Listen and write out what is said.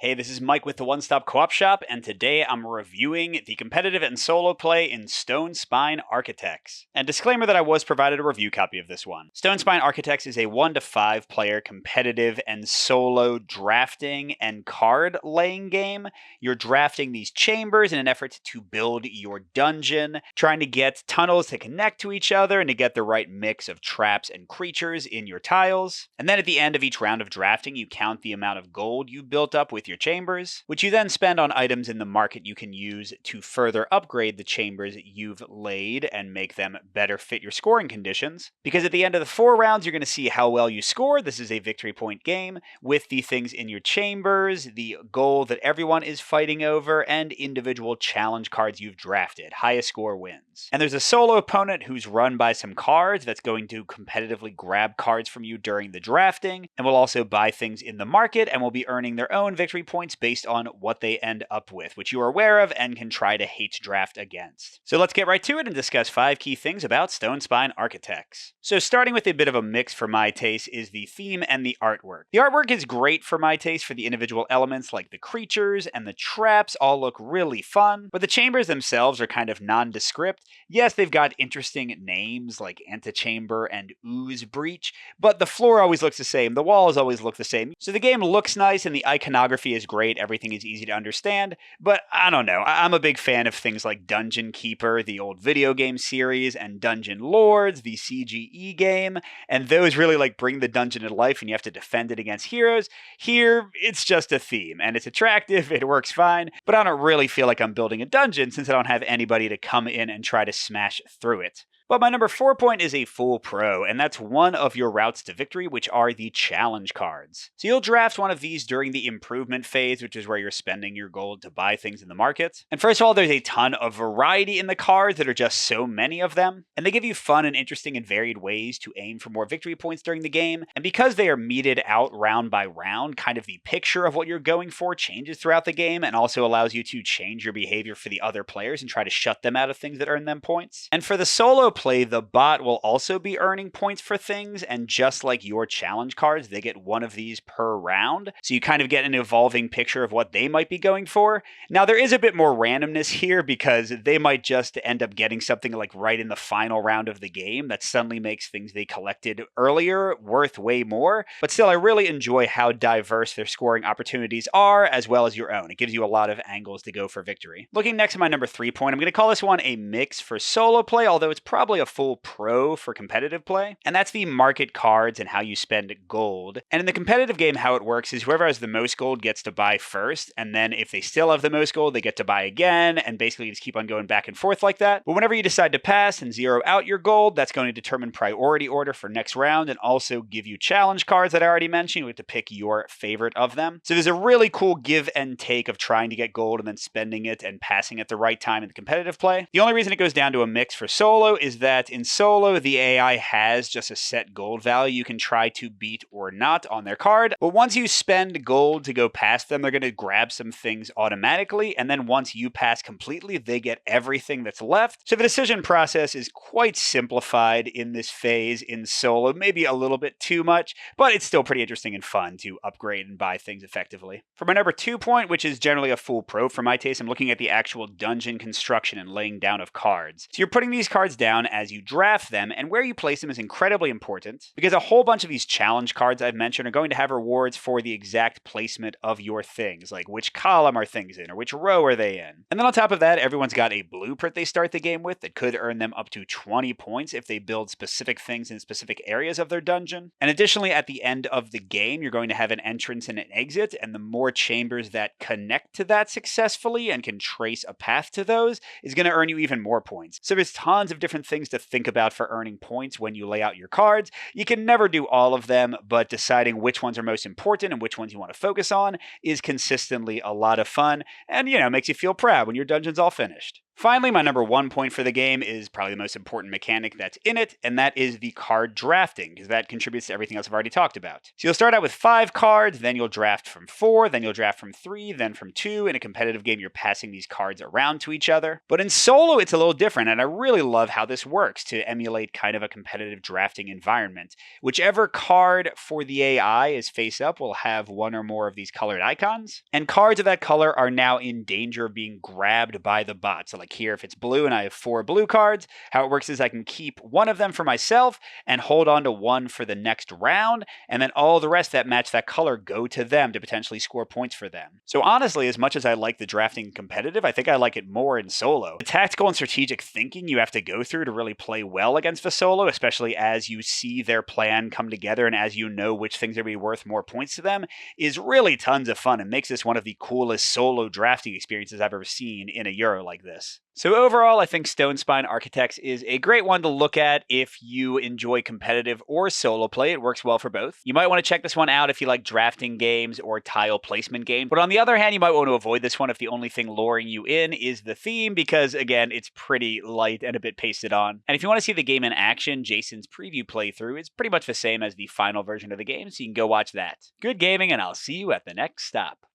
Hey, this is Mike with the One Stop Co-op Shop, and today I'm reviewing the competitive and solo play in Stonespine Architects. And disclaimer that I was provided a review copy of this one. Stonespine Architects is a 1 to 5 player competitive and solo drafting and card laying game. You're drafting these chambers in an effort to build your dungeon, trying to get tunnels to connect to each other and to get the right mix of traps and creatures in your tiles. And then at the end of each round of drafting, you count the amount of gold you built up with your chambers, which you then spend on items in the market you can use to further upgrade the chambers you've laid and make them better fit your scoring conditions. Because at the end of the 4 rounds, you're going to see how well you score. This is a victory point game with the things in your chambers, the goal that everyone is fighting over, and individual challenge cards you've drafted. Highest score wins. And there's a solo opponent who's run by some cards that's going to competitively grab cards from you during the drafting, and will also buy things in the market and will be earning their own victory points based on what they end up with, which you are aware of and can try to hate draft against. So let's get right to it and discuss 5 key things about Stonespine Architects. So starting with a bit of a mix for my taste is the theme and the artwork. The artwork is great for my taste for the individual elements like the creatures and the traps all look really fun, but the chambers themselves are kind of nondescript. Yes, they've got interesting names like Antechamber and Ooze Breach, but the floor always looks the same, the walls always look the same. So the game looks nice and the iconography is great, everything is easy to understand, but I don't know, I'm a big fan of things like Dungeon Keeper, the old video game series, and Dungeon Lords, the CGE game, and those really like bring the dungeon to life and you have to defend it against heroes. Here, it's just a theme, and it's attractive, it works fine, but I don't really feel like I'm building a dungeon since I don't have anybody to come in and try to smash through it. But my number 4 point is a full pro, and that's one of your routes to victory, which are the challenge cards. So you'll draft one of these during the improvement phase, which is where you're spending your gold to buy things in the market. And first of all, there's a ton of variety in the cards that are just so many of them, and they give you fun and interesting and varied ways to aim for more victory points during the game. And because they are meted out round by round, kind of the picture of what you're going for changes throughout the game and also allows you to change your behavior for the other players and try to shut them out of things that earn them points. And for the solo play, the bot will also be earning points for things, and just like your challenge cards, they get one of these per round, so you kind of get an evolving picture of what they might be going for. Now, there is a bit more randomness here because they might just end up getting something like right in the final round of the game that suddenly makes things they collected earlier worth way more, but still, I really enjoy how diverse their scoring opportunities are, as well as your own. It gives you a lot of angles to go for victory. Looking next at my number 3 point, I'm going to call this one a mix for solo play, although it's probably a full pro for competitive play, and that's the market cards and how you spend gold. And in the competitive game, how it works is whoever has the most gold gets to buy first, and then if they still have the most gold, they get to buy again, and basically just keep on going back and forth like that. But whenever you decide to pass and zero out your gold, that's going to determine priority order for next round and also give you challenge cards that I already mentioned. You have to pick your favorite of them. So there's a really cool give and take of trying to get gold and then spending it and passing at the right time in the competitive play. The only reason it goes down to a mix for solo is that in solo, the AI has just a set gold value you can try to beat or not on their card, but once you spend gold to go past them, they're going to grab some things automatically, and then once you pass completely, they get everything that's left. So the decision process is quite simplified in this phase in solo, maybe a little bit too much, but it's still pretty interesting and fun to upgrade and buy things effectively. For my number 2 point, which is generally a full pro for my taste, I'm looking at the actual dungeon construction and laying down of cards. So you're putting these cards down as you draft them, and where you place them is incredibly important because a whole bunch of these challenge cards I've mentioned are going to have rewards for the exact placement of your things, like which column are things in or which row are they in. And then on top of that, everyone's got a blueprint they start the game with that could earn them up to 20 points if they build specific things in specific areas of their dungeon. And additionally, at the end of the game, you're going to have an entrance and an exit, and the more chambers that connect to that successfully and can trace a path to those is going to earn you even more points. So there's tons of different things to think about for earning points when you lay out your cards. You can never do all of them, but deciding which ones are most important and which ones you want to focus on is consistently a lot of fun and, makes you feel proud when your dungeon's all finished. Finally, my number 1 point for the game is probably the most important mechanic that's in it, and that is the card drafting, because that contributes to everything else I've already talked about. So you'll start out with 5 cards, then you'll draft from 4, then you'll draft from 3, then from 2. In a competitive game, you're passing these cards around to each other. But in solo, it's a little different, and I really love how this works to emulate kind of a competitive drafting environment. Whichever card for the AI is face up will have one or more of these colored icons, and cards of that color are now in danger of being grabbed by the bot. So like here, if it's blue and I have 4 blue cards, how it works is I can keep one of them for myself and hold on to one for the next round, and then all the rest that match that color go to them to potentially score points for them. So honestly, as much as I like the drafting competitive, I think I like it more in solo. The tactical and strategic thinking you have to go through to really play well against a solo, especially as you see their plan come together and as you know which things are going to be worth more points to them, is really tons of fun and makes this one of the coolest solo drafting experiences I've ever seen in a Euro like this. So overall, I think Stonespine Architects is a great one to look at if you enjoy competitive or solo play. It works well for both. You might want to check this one out if you like drafting games or tile placement games. But on the other hand, you might want to avoid this one if the only thing luring you in is the theme, because again, it's pretty light and a bit pasted on. And if you want to see the game in action, Jason's preview playthrough is pretty much the same as the final version of the game, so you can go watch that. Good gaming, and I'll see you at the next stop.